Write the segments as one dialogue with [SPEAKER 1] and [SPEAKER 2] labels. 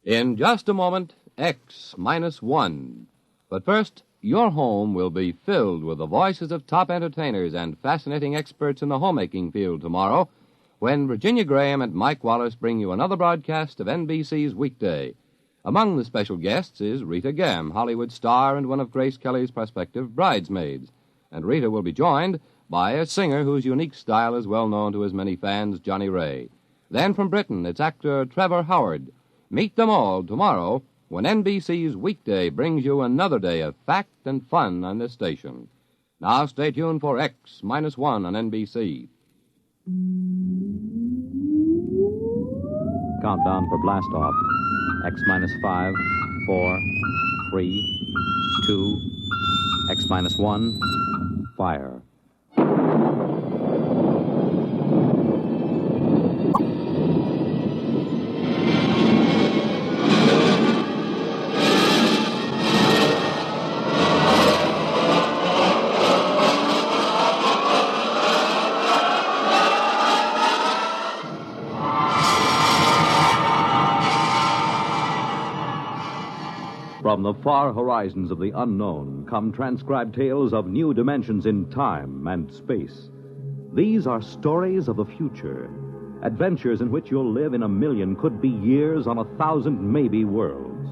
[SPEAKER 1] In just a moment, X minus 1. But first, your home will be filled with the voices of top entertainers and fascinating experts in the homemaking field tomorrow when Virginia Graham and Mike Wallace bring you another broadcast of NBC's Weekday. Among the special guests is Rita Gam, Hollywood star and one of Grace Kelly's prospective bridesmaids. And Rita will be joined by a singer whose unique style is well known to his many fans, Johnny Ray. Then from Britain, it's actor Trevor Howard. Meet them all tomorrow when NBC's Weekday brings you another day of fact and fun on this station. Now stay tuned for X minus 1 on NBC.
[SPEAKER 2] Countdown for blast off. X minus 5, 4, 3, 2, X minus 1, fire. From the far horizons of the unknown come transcribed tales of new dimensions in time and space. These are stories of the future, adventures in which you'll live in a million, could be years, on 1,000 maybe worlds.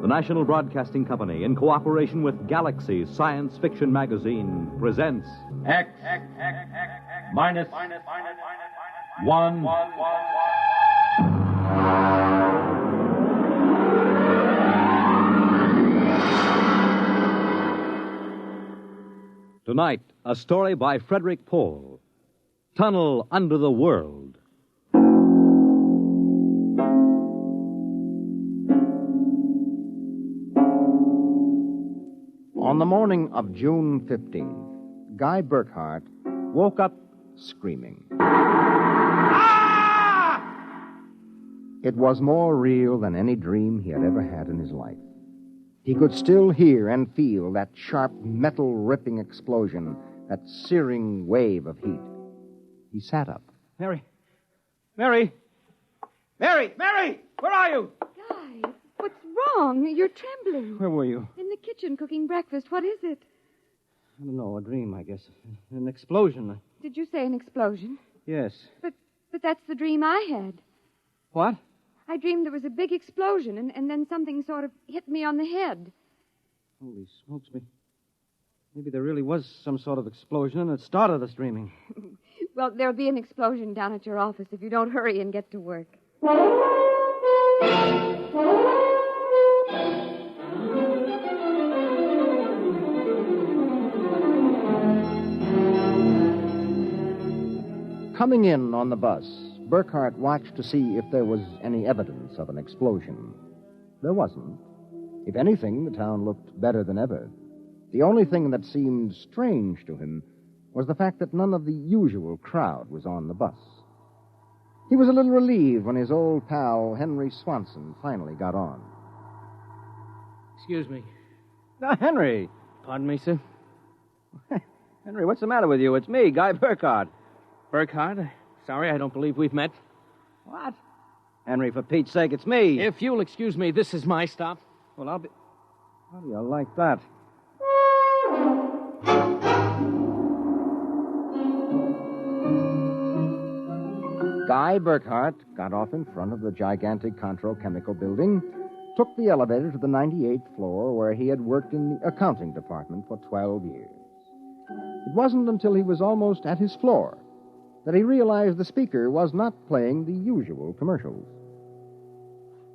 [SPEAKER 2] The National Broadcasting Company, in cooperation with Galaxy Science Fiction Magazine, presents
[SPEAKER 3] X minus 1.
[SPEAKER 2] Tonight, a story by Frederick Pohl, Tunnel Under the World.
[SPEAKER 4] On the morning of June 15th, Guy Burkhart woke up screaming. Ah! It was more real than any dream he had ever had in his life. He could still hear and feel that sharp, metal-ripping explosion, that searing wave of heat. He sat up.
[SPEAKER 5] Mary! Where are you?
[SPEAKER 6] Guy, what's wrong? You're trembling.
[SPEAKER 5] Where were you?
[SPEAKER 6] In the kitchen cooking breakfast. What is it?
[SPEAKER 5] I don't know, a dream, I guess. An explosion.
[SPEAKER 6] Did you say an explosion?
[SPEAKER 5] Yes.
[SPEAKER 6] But that's the dream I had.
[SPEAKER 5] What?
[SPEAKER 6] I dreamed there was a big explosion, and then something sort of hit me on the head.
[SPEAKER 5] Holy smokes, maybe there really was some sort of explosion, and it started us dreaming.
[SPEAKER 6] Well, there'll be an explosion down at your office if you don't hurry and get to work.
[SPEAKER 4] Coming in on the bus, Burkhart watched to see if there was any evidence of an explosion. There wasn't. If anything, the town looked better than ever. The only thing that seemed strange to him was the fact that none of the usual crowd was on the bus. He was a little relieved when his old pal, Henry Swanson, finally got on.
[SPEAKER 5] Excuse me.
[SPEAKER 4] Henry!
[SPEAKER 5] Pardon me, sir? Henry, what's the matter with you? It's me, Guy Burkhart. Burkhart? Sorry, I don't believe we've met.
[SPEAKER 4] What? Henry, for Pete's sake, it's me.
[SPEAKER 5] If you'll excuse me, this is my stop.
[SPEAKER 4] Well, I'll be... How do you like that? Guy Burkhart got off in front of the gigantic Contro Chemical Building, took the elevator to the 98th floor where he had worked in the accounting department for 12 years. It wasn't until he was almost at his floor that he realized the speaker was not playing the usual commercials.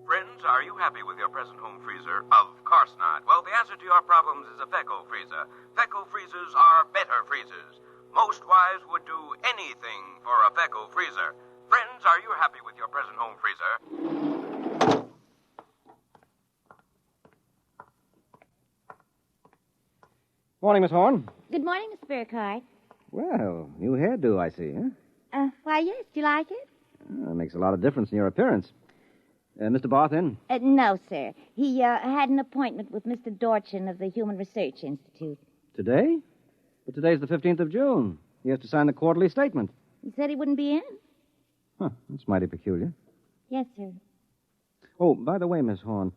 [SPEAKER 7] Friends, are you happy with your present home freezer? Of course not. Well, the answer to your problems is a Fecco freezer. Fecco freezers are better freezers. Most wives would do anything for a Fecco freezer. Friends, are you happy with your present home freezer?
[SPEAKER 5] Morning, Miss Horn.
[SPEAKER 8] Good morning, Mr. Burkhart.
[SPEAKER 5] Well, new hairdo, I see, huh?
[SPEAKER 8] Why, yes. Do you like it?
[SPEAKER 5] That makes a lot of difference in your appearance. Mr. Barth in?
[SPEAKER 8] No, sir. He had an appointment with Mr. Dorchin of the Human Research Institute.
[SPEAKER 5] Today? But today's the 15th of June. He has to sign the quarterly statement.
[SPEAKER 8] He said he wouldn't be in.
[SPEAKER 5] Huh, that's mighty peculiar.
[SPEAKER 8] Yes, sir.
[SPEAKER 5] Oh, by the way, Miss Horn,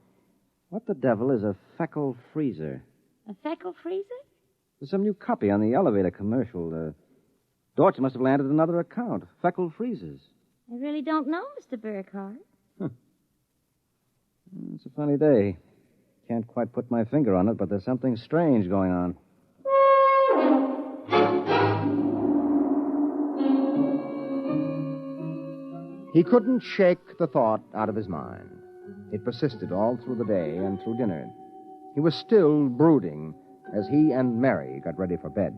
[SPEAKER 5] what the devil is a feckle freezer?
[SPEAKER 8] A feckle freezer?
[SPEAKER 5] There's some new copy on the elevator commercial. Dorch must have landed another account. Feckle freezers.
[SPEAKER 8] I really don't know, Mr. Burkhardt.
[SPEAKER 5] It's a funny day. Can't quite put my finger on it, but there's something strange going on.
[SPEAKER 4] He couldn't shake the thought out of his mind. It persisted all through the day and through dinner. He was still brooding as he and Mary got ready for bed.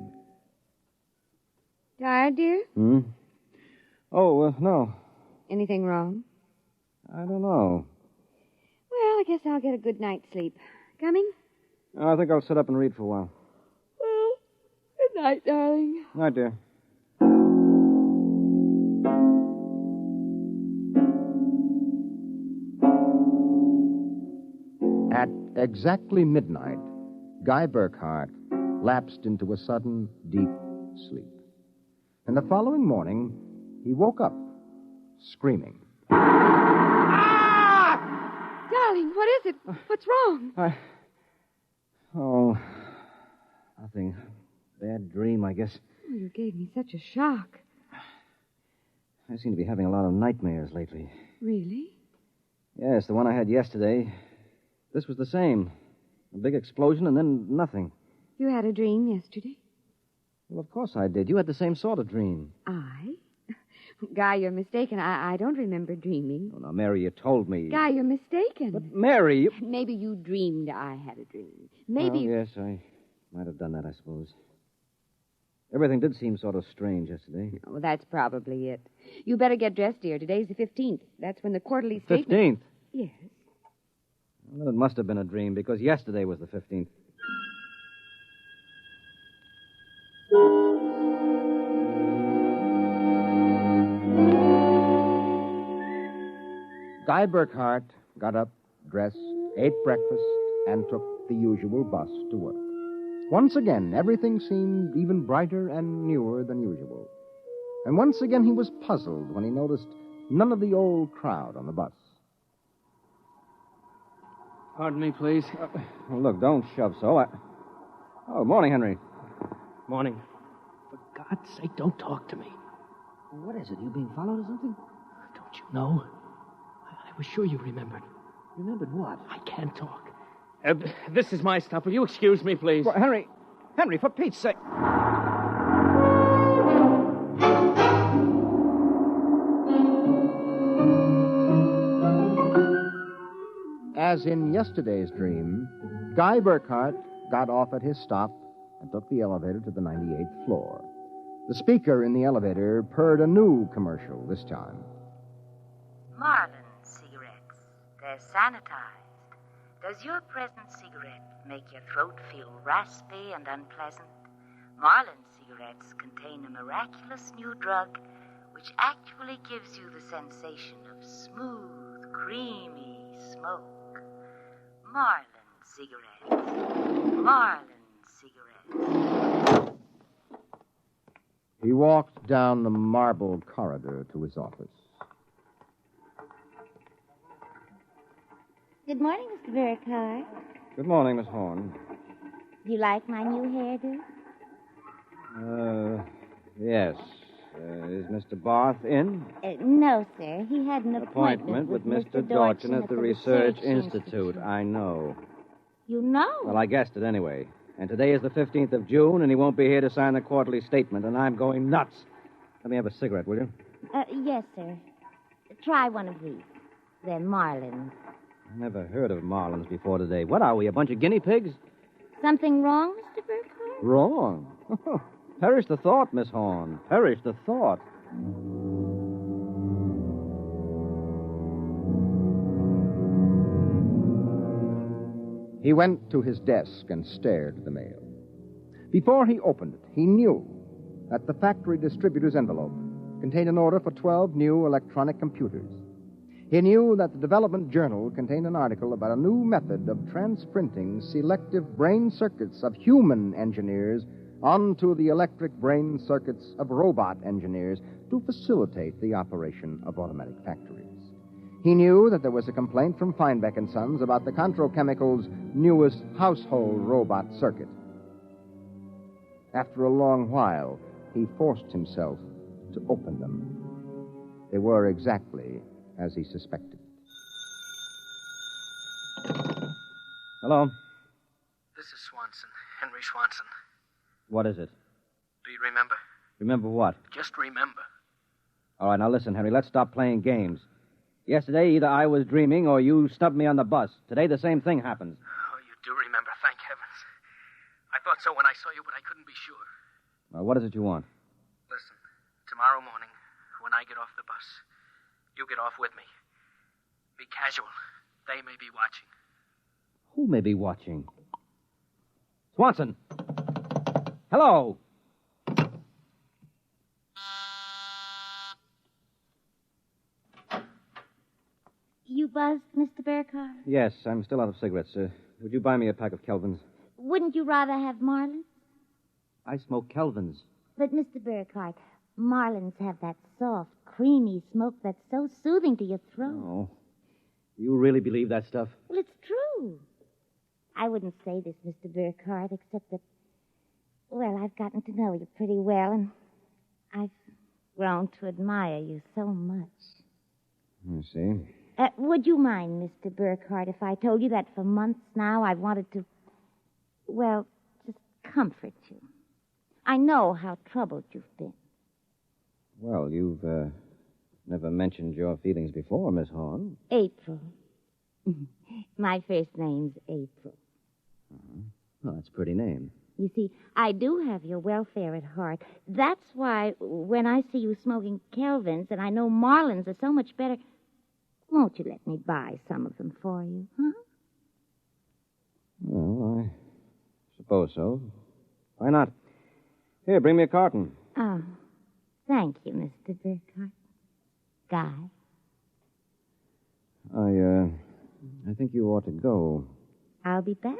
[SPEAKER 6] Tired, dear?
[SPEAKER 5] Oh, no.
[SPEAKER 6] Anything wrong?
[SPEAKER 5] I don't know.
[SPEAKER 6] Well, I guess I'll get a good night's sleep. Coming?
[SPEAKER 5] I think I'll sit up and read for a while.
[SPEAKER 6] Well, good night, darling.
[SPEAKER 5] Night, dear.
[SPEAKER 4] At exactly midnight, Guy Burkhardt lapsed into a sudden, deep sleep. And the following morning, he woke up, screaming.
[SPEAKER 6] Darling, what is it? What's wrong?
[SPEAKER 5] Oh, nothing. Bad dream, I guess.
[SPEAKER 6] Oh, you gave me such a shock.
[SPEAKER 5] I seem to be having a lot of nightmares lately.
[SPEAKER 6] Really?
[SPEAKER 5] Yes, the one I had yesterday. This was the same. A big explosion and then nothing.
[SPEAKER 6] You had a dream yesterday?
[SPEAKER 5] Well, of course I did. You had the same sort of dream.
[SPEAKER 6] I? Guy, you're mistaken. I don't remember dreaming.
[SPEAKER 5] Oh, now, Mary, you told me.
[SPEAKER 6] Guy, you're mistaken.
[SPEAKER 5] But, Mary, you...
[SPEAKER 6] Maybe you dreamed I had a dream. Maybe...
[SPEAKER 5] Well, yes, I might have done that, I suppose. Everything did seem sort of strange yesterday.
[SPEAKER 6] Oh, that's probably it. You better get dressed, dear. Today's the 15th. That's when the quarterly statement...
[SPEAKER 5] 15th?
[SPEAKER 6] Yes.
[SPEAKER 5] Well, it must have been a dream, because yesterday was the 15th.
[SPEAKER 4] Guy Burkhardt got up, dressed, ate breakfast, and took the usual bus to work. Once again, everything seemed even brighter and newer than usual. And once again, he was puzzled when he noticed none of the old crowd on the bus.
[SPEAKER 5] Pardon me, please. Well, look, don't shove so. Oh, morning, Henry.
[SPEAKER 9] Morning. For God's sake, don't talk to me.
[SPEAKER 5] What is it? You being followed or something?
[SPEAKER 9] Don't you know? I was sure you remembered.
[SPEAKER 5] Remembered what?
[SPEAKER 9] I can't talk. This is my stop. Will you excuse me, please?
[SPEAKER 5] Well, Henry, for Pete's sake.
[SPEAKER 4] As in yesterday's dream, Guy Burkhardt got off at his stop and took the elevator to the 98th floor. The speaker in the elevator purred a new commercial this time.
[SPEAKER 10] Marlin cigarettes. They're sanitized. Does your present cigarette make your throat feel raspy and unpleasant? Marlin cigarettes contain a miraculous new drug which actually gives you the sensation of smooth, creamy smoke. Marlin cigarettes. Marlin cigarettes.
[SPEAKER 4] He walked down the marble corridor to his office.
[SPEAKER 8] Good morning, Mr. Burkhardt.
[SPEAKER 5] Good morning, Miss Horn.
[SPEAKER 8] Do you like my new hairdo?
[SPEAKER 5] Yes. Is Mr. Barth in?
[SPEAKER 8] No, sir. He had an
[SPEAKER 5] Appointment with Mr. Dorchin at the Research Institute. I know.
[SPEAKER 8] You know?
[SPEAKER 5] Well, I guessed it anyway. And today is the 15th of June, and he won't be here to sign the quarterly statement, and I'm going nuts. Let me have a cigarette, will you?
[SPEAKER 8] Yes, sir. Try one of these. They're Marlins.
[SPEAKER 5] I never heard of Marlins before today. What are we, a bunch of guinea pigs?
[SPEAKER 8] Something wrong, Mr. Burkhardt?
[SPEAKER 5] Wrong? Perish the thought, Miss Horn. Perish the thought.
[SPEAKER 4] He went to his desk and stared at the mail. Before he opened it, he knew that the factory distributor's envelope contained an order for 12 new electronic computers. He knew that the Development Journal contained an article about a new method of transprinting selective brain circuits of human engineers onto the electric brain circuits of robot engineers to facilitate the operation of automatic factories. He knew that there was a complaint from Feinbeck & Sons about the Contro Chemicals' newest household robot circuit. After a long while, he forced himself to open them. They were exactly as he suspected.
[SPEAKER 5] Hello.
[SPEAKER 11] This is Swanson, Henry Swanson.
[SPEAKER 5] What is it?
[SPEAKER 11] Do you remember?
[SPEAKER 5] Remember what?
[SPEAKER 11] Just remember.
[SPEAKER 5] All right, now listen, Henry, let's stop playing games. Yesterday, either I was dreaming or you snubbed me on the bus. Today, the same thing happens.
[SPEAKER 11] Oh, you do remember, thank heavens. I thought so when I saw you, but I couldn't be sure.
[SPEAKER 5] Well, what is it you want?
[SPEAKER 11] Listen, tomorrow morning, when I get off the bus, you get off with me. Be casual. They may be watching.
[SPEAKER 5] Who may be watching? Swanson! Hello!
[SPEAKER 8] You buzzed, Mr. Burkhardt?
[SPEAKER 5] Yes, I'm still out of cigarettes. Would you buy me a pack of Kelvins?
[SPEAKER 8] Wouldn't you rather have Marlins?
[SPEAKER 5] I smoke Kelvins.
[SPEAKER 8] But, Mr. Burkhardt, Marlins have that soft, creamy smoke that's so soothing to your throat.
[SPEAKER 5] Oh. You really believe that stuff?
[SPEAKER 8] Well, it's true. I wouldn't say this, Mr. Burkhardt, except that, well, I've gotten to know you pretty well, and I've grown to admire you so much.
[SPEAKER 5] I see.
[SPEAKER 8] Would you mind, Mr. Burkhardt, if I told you that for months now I've wanted to, well, just comfort you? I know how troubled you've been.
[SPEAKER 5] Well, you've never mentioned your feelings before, Miss Horn.
[SPEAKER 8] April. My first name's April.
[SPEAKER 5] Uh-huh. Well, that's a pretty name.
[SPEAKER 8] You see, I do have your welfare at heart. That's why when I see you smoking Kelvins and I know Marlins are so much better, won't you let me buy some of them for you, huh?
[SPEAKER 5] Well, I suppose so. Why not? Here, bring me a carton.
[SPEAKER 8] Oh, thank you, Mr. Burkhardt. Guy?
[SPEAKER 5] I think you ought to go.
[SPEAKER 8] I'll be back.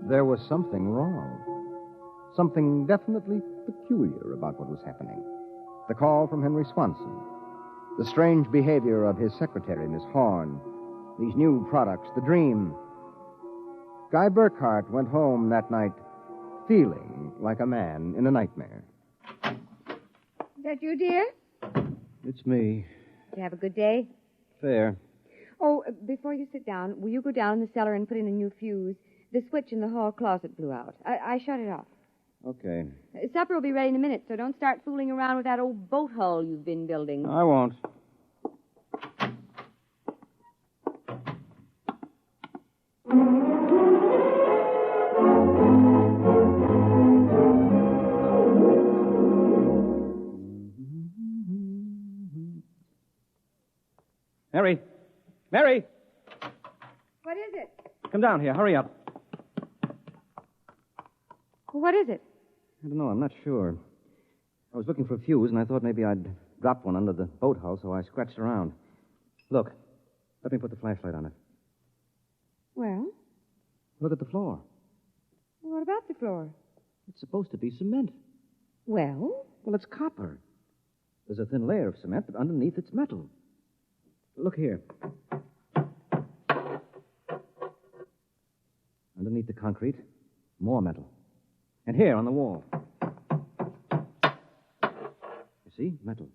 [SPEAKER 4] There was something wrong. Something definitely peculiar about what was happening. The call from Henry Swanson. The strange behavior of his secretary, Miss Horn. These new products, the dream. Guy Burkhardt went home that night feeling like a man in a nightmare.
[SPEAKER 6] Is that you, dear?
[SPEAKER 5] It's me.
[SPEAKER 6] Did you have a good day?
[SPEAKER 5] Fair.
[SPEAKER 6] Oh, before you sit down, will you go down in the cellar and put in a new fuse? The switch in the hall closet blew out. I shut it off.
[SPEAKER 5] Okay.
[SPEAKER 6] Supper will be ready in a minute, so don't start fooling around with that old boat hull you've been building.
[SPEAKER 5] I won't. Mary! Mary!
[SPEAKER 6] What is it?
[SPEAKER 5] Come down here. Hurry up.
[SPEAKER 6] What is it?
[SPEAKER 5] I don't know. I'm not sure. I was looking for a fuse, and I thought maybe I'd dropped one under the boat hull, so I scratched around. Look. Let me put the flashlight on it.
[SPEAKER 6] Well?
[SPEAKER 5] Look at the floor.
[SPEAKER 6] What about the floor?
[SPEAKER 5] It's supposed to be cement.
[SPEAKER 6] Well?
[SPEAKER 5] Well, it's copper. There's a thin layer of cement, but underneath it's metal. Look here. Underneath the concrete, more metal. And here on the wall. You see? Metal.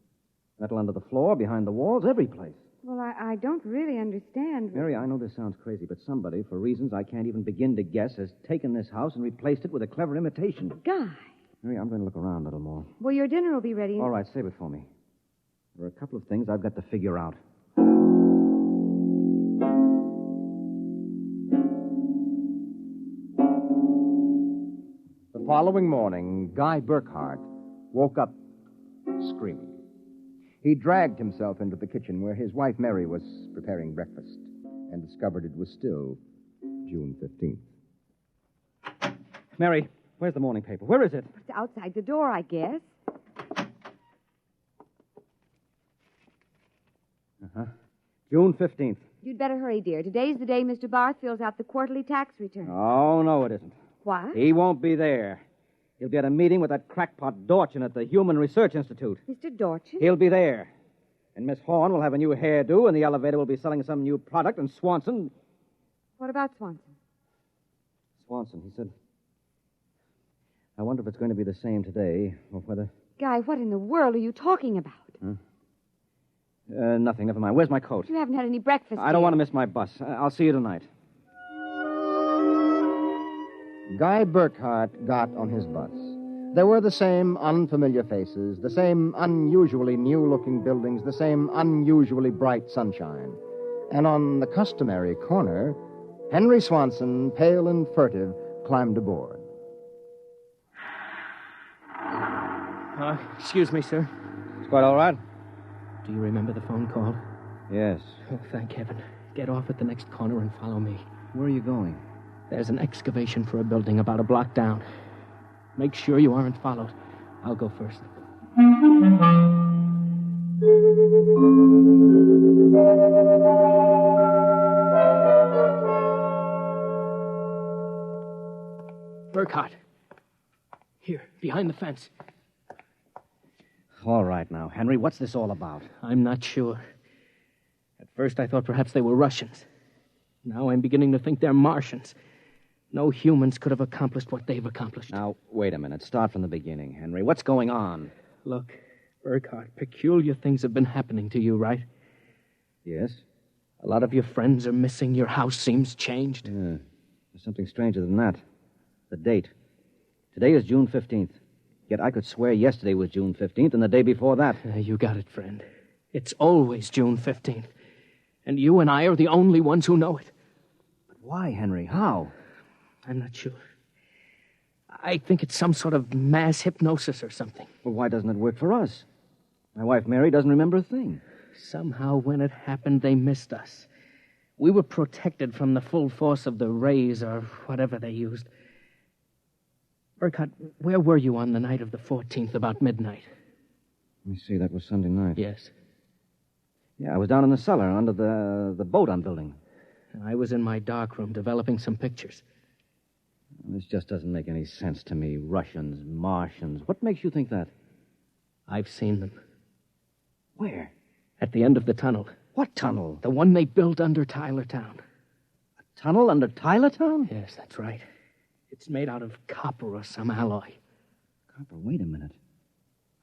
[SPEAKER 5] Metal under the floor, behind the walls, every place.
[SPEAKER 6] Well, I don't really understand.
[SPEAKER 5] Mary, I know this sounds crazy, but somebody, for reasons I can't even begin to guess, has taken this house and replaced it with a clever imitation.
[SPEAKER 6] Guy.
[SPEAKER 5] Mary, I'm going to look around a little more.
[SPEAKER 6] Well, your dinner will be ready.
[SPEAKER 5] All right, save it for me. There are a couple of things I've got to figure out.
[SPEAKER 4] The following morning, Guy Burkhardt woke up screaming. He dragged himself into the kitchen where his wife Mary was preparing breakfast and discovered it was still June 15th.
[SPEAKER 5] Mary, where's the morning paper? Where is it?
[SPEAKER 6] It's outside the door, I guess.
[SPEAKER 5] Uh-huh. June 15th.
[SPEAKER 6] You'd better hurry, dear. Today's the day Mr. Barth fills out the quarterly tax return.
[SPEAKER 5] Oh, no, it isn't.
[SPEAKER 6] What?
[SPEAKER 5] He won't be there. He'll be at a meeting with that crackpot Dorchin at the Human Research Institute.
[SPEAKER 6] Mr. Dorchin?
[SPEAKER 5] He'll be there. And Miss Horn will have a new hairdo, and the elevator will be selling some new product, and Swanson...
[SPEAKER 6] What about Swanson?
[SPEAKER 5] Swanson, he said... I wonder if it's going to be the same today, or whether...
[SPEAKER 6] Guy, what in the world are you talking about?
[SPEAKER 5] Nothing. Never mind. Where's my coat?
[SPEAKER 6] You haven't had any breakfast
[SPEAKER 5] I don't want to miss my bus. I'll see you tonight.
[SPEAKER 4] Guy Burkhart got on his bus. There were the same unfamiliar faces, the same unusually new-looking buildings, the same unusually bright sunshine. And on the customary corner, Henry Swanson, pale and furtive, climbed aboard.
[SPEAKER 9] Excuse me, sir.
[SPEAKER 5] It's quite all right.
[SPEAKER 9] Do you remember the phone call?
[SPEAKER 5] Yes.
[SPEAKER 9] Oh, thank heaven. Get off at the next corner and follow me.
[SPEAKER 5] Where are you going?
[SPEAKER 9] There's an excavation for a building about a block down. Make sure you aren't followed. I'll go first. Burkhart. Here, behind the fence.
[SPEAKER 5] All right now, Henry, what's this all about?
[SPEAKER 9] I'm not sure. At first I thought perhaps they were Russians. Now I'm beginning to think they're Martians. No humans could have accomplished what they've accomplished.
[SPEAKER 5] Now, wait a minute. Start from the beginning, Henry. What's going on?
[SPEAKER 9] Look, Burkhart, peculiar things have been happening to you, right?
[SPEAKER 5] Yes?
[SPEAKER 9] A lot of your friends are missing. Your house seems changed.
[SPEAKER 5] Yeah. There's something stranger than that. The date. Today is June 15th. Yet I could swear yesterday was June 15th and the day before that.
[SPEAKER 9] You got it, friend. It's always June 15th. And you and I are the only ones who know it.
[SPEAKER 5] But why, Henry? How?
[SPEAKER 9] I'm not sure. I think it's some sort of mass hypnosis or something.
[SPEAKER 5] Well, why doesn't it work for us? My wife, Mary, doesn't remember a thing.
[SPEAKER 9] Somehow, when it happened, they missed us. We were protected from the full force of the rays or whatever they used. Burkhart, where were you on the night of the 14th, about midnight?
[SPEAKER 5] Let me see, that was Sunday night.
[SPEAKER 9] Yes.
[SPEAKER 5] Yeah, I was down in the cellar under the boat I'm building.
[SPEAKER 9] I was in my darkroom developing some pictures.
[SPEAKER 5] This just doesn't make any sense to me. Russians, Martians. What makes you think that?
[SPEAKER 9] I've seen them.
[SPEAKER 5] Where?
[SPEAKER 9] At the end of the tunnel.
[SPEAKER 5] What tunnel?
[SPEAKER 9] The one they built under Tylertown.
[SPEAKER 5] A tunnel under Tylertown?
[SPEAKER 9] Yes, that's right. It's made out of copper or some alloy.
[SPEAKER 5] Copper? Wait a minute.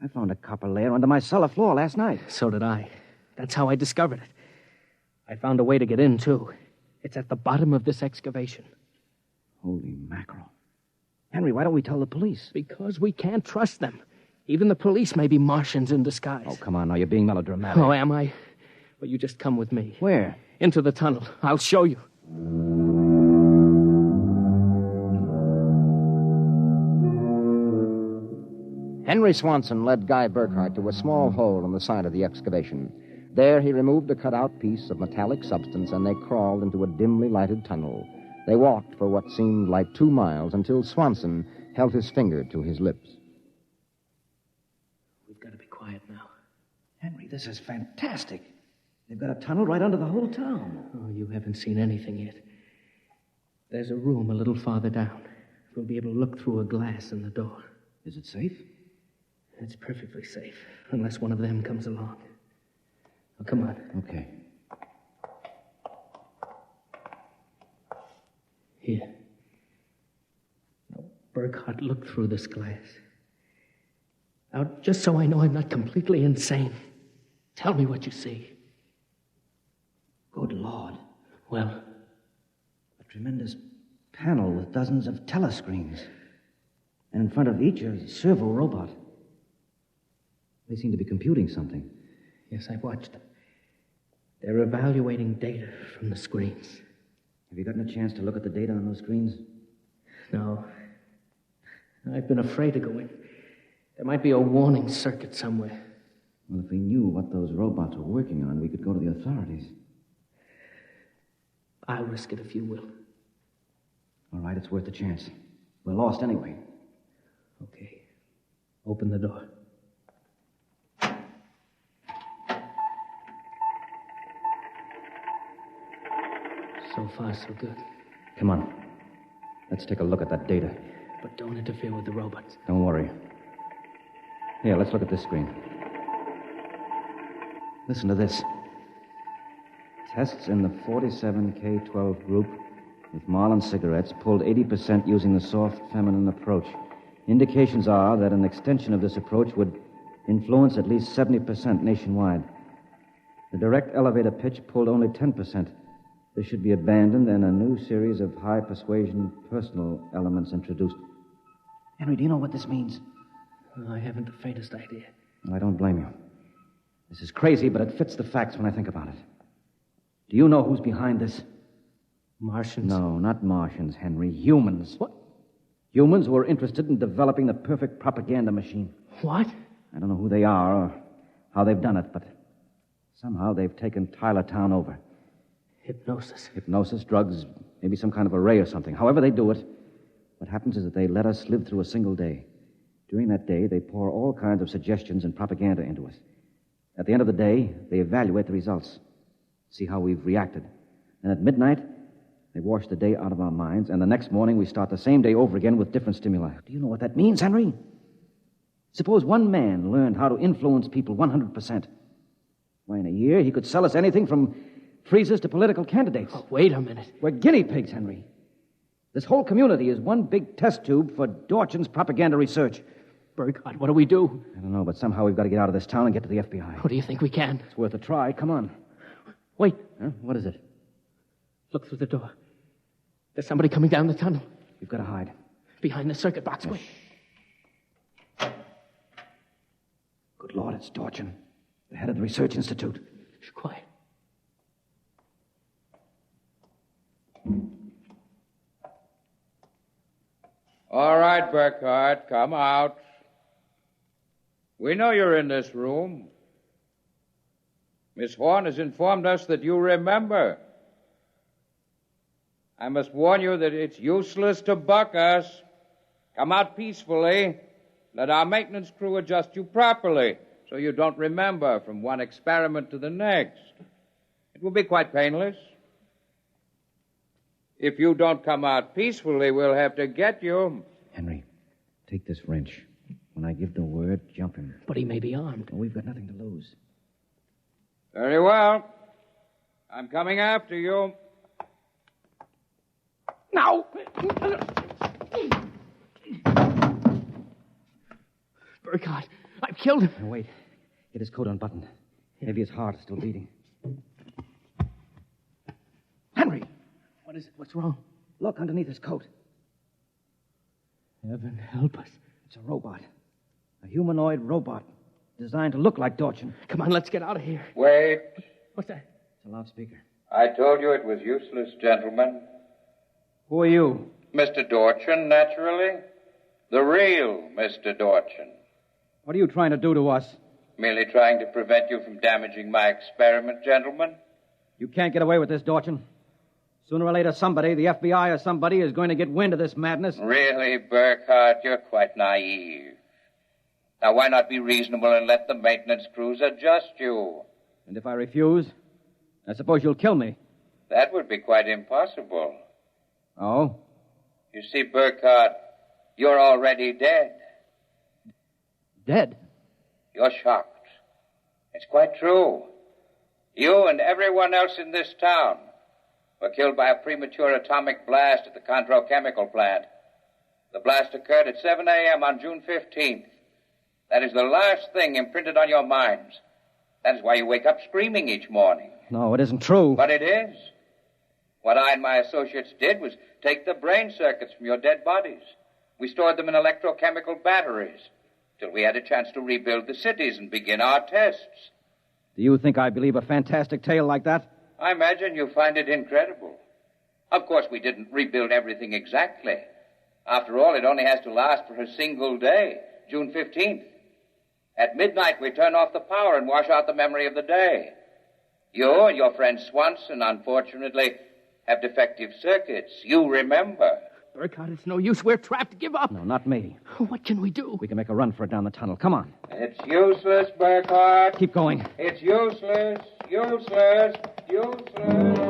[SPEAKER 5] I found a copper layer under my cellar floor last night.
[SPEAKER 9] So did I. That's how I discovered it. I found a way to get in, too. It's at the bottom of this excavation.
[SPEAKER 5] Holy mackerel. Henry, why don't we tell the police?
[SPEAKER 9] Because we can't trust them. Even the police may be Martians in disguise.
[SPEAKER 5] Oh, come on now. You're being melodramatic.
[SPEAKER 9] Oh, am I? Well, you just come with me.
[SPEAKER 5] Where?
[SPEAKER 9] Into the tunnel. I'll show you.
[SPEAKER 4] Henry Swanson led Guy Burkhart to a small hole in the side of the excavation. There he removed a cut-out piece of metallic substance, and they crawled into a dimly lighted tunnel. They walked for what seemed like 2 miles until Swanson held his finger to his lips.
[SPEAKER 9] We've got to be quiet now.
[SPEAKER 5] Henry, this is fantastic. They've got a tunnel right under the whole town.
[SPEAKER 9] Oh, you haven't seen anything yet. There's a room a little farther down. We'll be able to look through a glass in the door.
[SPEAKER 5] Is it safe?
[SPEAKER 9] It's perfectly safe, unless one of them comes along. Oh, come on.
[SPEAKER 5] Okay.
[SPEAKER 9] Here. Now, Burkhart, look through this glass. Now, just so I know I'm not completely insane, tell me what you see.
[SPEAKER 5] Good Lord.
[SPEAKER 9] Well?
[SPEAKER 5] A tremendous panel with dozens of telescreens. And in front of each, a servo robot. They seem to be computing something.
[SPEAKER 9] Yes, I've watched them. They're evaluating data from the screens.
[SPEAKER 5] Have you gotten a chance to look at the data on those screens?
[SPEAKER 9] No. I've been afraid to go in. There might be a warning circuit somewhere.
[SPEAKER 5] Well, if we knew what those robots were working on, we could go to the authorities.
[SPEAKER 9] I'll risk it if you will.
[SPEAKER 5] All right, it's worth a chance. We're lost anyway.
[SPEAKER 9] Okay. Open the door. So far, so good.
[SPEAKER 5] Come on. Let's take a look at that data.
[SPEAKER 9] But don't interfere with the robots.
[SPEAKER 5] Don't worry. Here, let's look at this screen. Listen to this. Tests in the 47K12 group with Marlin cigarettes pulled 80% using the soft feminine approach. Indications are that an extension of this approach would influence at least 70% nationwide. The direct elevator pitch pulled only 10%. This should be abandoned and a new series of high persuasion personal elements introduced.
[SPEAKER 9] Henry, do you know what this means? I haven't the faintest idea.
[SPEAKER 5] I don't blame you. This is crazy, but it fits the facts when I think about it. Do you know who's behind this?
[SPEAKER 9] Martians?
[SPEAKER 5] No, not Martians, Henry. Humans.
[SPEAKER 9] What?
[SPEAKER 5] Humans who are interested in developing the perfect propaganda machine.
[SPEAKER 9] What?
[SPEAKER 5] I don't know who they are or how they've done it, but somehow they've taken Tylertown over.
[SPEAKER 9] Hypnosis.
[SPEAKER 5] Hypnosis, drugs, maybe some kind of array or something. However they do it, what happens is that they let us live through a single day. During that day, they pour all kinds of suggestions and propaganda into us. At the end of the day, they evaluate the results, see how we've reacted. And at midnight, they wash the day out of our minds, and the next morning we start the same day over again with different stimuli. Do you know what that means, Henry? Suppose one man learned how to influence people 100%. Why, in a year, he could sell us anything from freezers to political candidates.
[SPEAKER 9] Oh, wait a minute.
[SPEAKER 5] We're guinea pigs, Henry. This whole community is one big test tube for Dorchin's propaganda research.
[SPEAKER 9] Burkhardt, what do we do?
[SPEAKER 5] I don't know, but somehow we've got to get out of this town and get to the FBI.
[SPEAKER 9] What do you think we can?
[SPEAKER 5] It's worth a try. Come on.
[SPEAKER 9] Wait.
[SPEAKER 5] Huh? What is it?
[SPEAKER 9] Look through the door. There's somebody coming down the tunnel.
[SPEAKER 5] You've got to hide.
[SPEAKER 9] Behind the circuit box. Wait.
[SPEAKER 5] Good Lord, it's Dorchin, the head of the Research Institute.
[SPEAKER 9] Shh, quiet.
[SPEAKER 12] All right, Burkhardt, come out. We know you're in this room. Miss Horn has informed us that you remember. I must warn you that it's useless to buck us. Come out peacefully. Let our maintenance crew adjust you properly so you don't remember from one experiment to the next. It will be quite painless. If you don't come out peacefully, we'll have to get you.
[SPEAKER 5] Henry, take this wrench. When I give the word, jump him.
[SPEAKER 9] But he may be armed.
[SPEAKER 5] Well, we've got nothing to lose.
[SPEAKER 12] Very well. I'm coming after you.
[SPEAKER 9] Now! Burkhardt, I've killed him.
[SPEAKER 5] Now, wait. Get his coat unbuttoned. Maybe his heart is still beating. Henry!
[SPEAKER 9] What is it? What's wrong?
[SPEAKER 5] Look underneath his coat.
[SPEAKER 9] Heaven help us.
[SPEAKER 5] It's a robot. A humanoid robot designed to look like Dorchin.
[SPEAKER 9] Come on, let's get out of here.
[SPEAKER 12] Wait.
[SPEAKER 9] What's that?
[SPEAKER 5] It's a loudspeaker.
[SPEAKER 12] I told you it was useless, gentlemen.
[SPEAKER 5] Who are you?
[SPEAKER 12] Mr. Dorchin, naturally. The real Mr. Dorchin.
[SPEAKER 5] What are you trying to do to us?
[SPEAKER 12] Merely trying to prevent you from damaging my experiment, gentlemen.
[SPEAKER 5] You can't get away with this, Dorchin. Sooner or later, somebody, the FBI or somebody, is going to get wind of this madness.
[SPEAKER 12] Really, Burkhardt, you're quite naive. Now, why not be reasonable and let the maintenance crews adjust you?
[SPEAKER 5] And if I refuse, I suppose you'll kill me.
[SPEAKER 12] That would be quite impossible.
[SPEAKER 5] Oh?
[SPEAKER 12] You see, Burkhardt, you're already dead.
[SPEAKER 5] Dead?
[SPEAKER 12] You're shocked. It's quite true. You and everyone else in this town were killed by a premature atomic blast at the Condro chemical plant. The blast occurred at 7 a.m. on June 15th. That is the last thing imprinted on your minds. That is why you wake up screaming each morning.
[SPEAKER 5] No, it isn't true.
[SPEAKER 12] But it is. What I and my associates did was take the brain circuits from your dead bodies. We stored them in electrochemical batteries till we had a chance to rebuild the cities and begin our tests.
[SPEAKER 5] Do you think I believe a fantastic tale like that?
[SPEAKER 12] I imagine you find it incredible. Of course, we didn't rebuild everything exactly. After all, it only has to last for a single day, June 15th. At midnight, we turn off the power and wash out the memory of the day. You and your friend Swanson, unfortunately, have defective circuits. You remember.
[SPEAKER 9] Burkhardt, it's no use. We're trapped. Give up.
[SPEAKER 5] No, not me.
[SPEAKER 9] What can we do?
[SPEAKER 5] We can make a run for it down the tunnel. Come on.
[SPEAKER 12] It's useless, Burkhardt.
[SPEAKER 5] Keep going.
[SPEAKER 12] It's useless, useless, useless.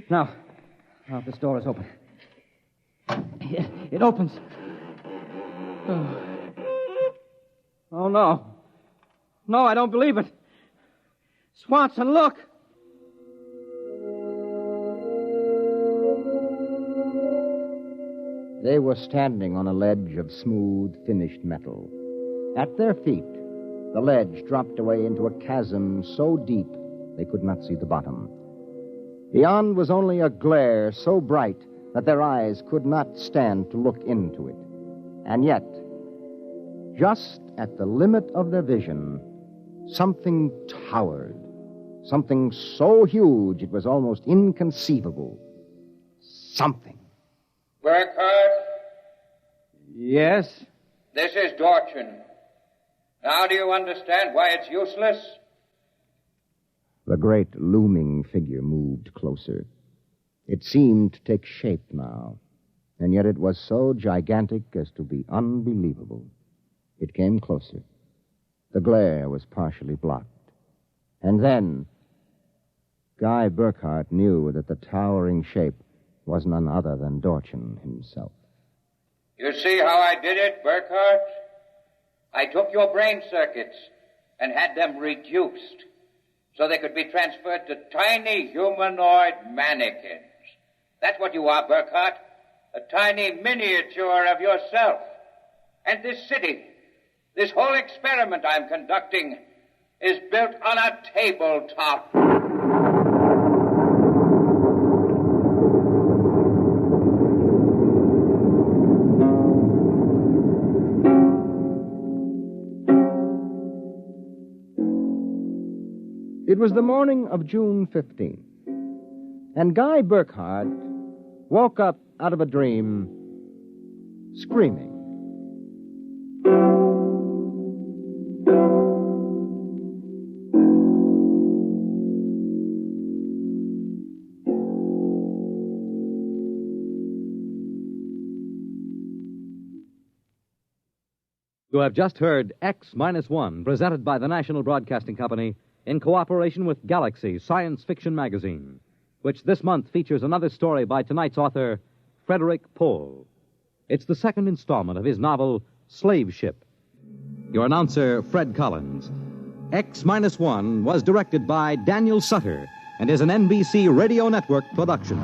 [SPEAKER 5] Now, this door is open. It opens. Oh, no. No, I don't believe it. Swanson, look.
[SPEAKER 4] They were standing on a ledge of smooth, finished metal. At their feet, the ledge dropped away into a chasm so deep they could not see the bottom. Beyond was only a glare so bright that their eyes could not stand to look into it. And yet, just at the limit of their vision, something towered. Something so huge it was almost inconceivable. Something.
[SPEAKER 12] Burkhardt?
[SPEAKER 5] Yes?
[SPEAKER 12] This is Dorchin. Now do you understand why it's useless?
[SPEAKER 4] The great looming figure moved closer. It seemed to take shape now, and yet it was so gigantic as to be unbelievable. It came closer. The glare was partially blocked. And then, Guy Burkhardt knew that the towering shape was none other than Dorchin himself.
[SPEAKER 12] You see how I did it, Burkhardt? I took your brain circuits and had them reduced so they could be transferred to tiny humanoid mannequins. That's what you are, Burkhardt. A tiny miniature of yourself. And this city, this whole experiment I'm conducting, is built on a tabletop.
[SPEAKER 4] It was the morning of June 15th, and Guy Burkhardt woke up out of a dream screaming.
[SPEAKER 2] You have just heard X-1, presented by the National Broadcasting Company in cooperation with Galaxy Science Fiction Magazine, which this month features another story by tonight's author, Frederick Pohl. It's the second installment of his novel, Slave Ship. Your announcer, Fred Collins. X-1 was directed by Daniel Sutter and is an NBC Radio Network production.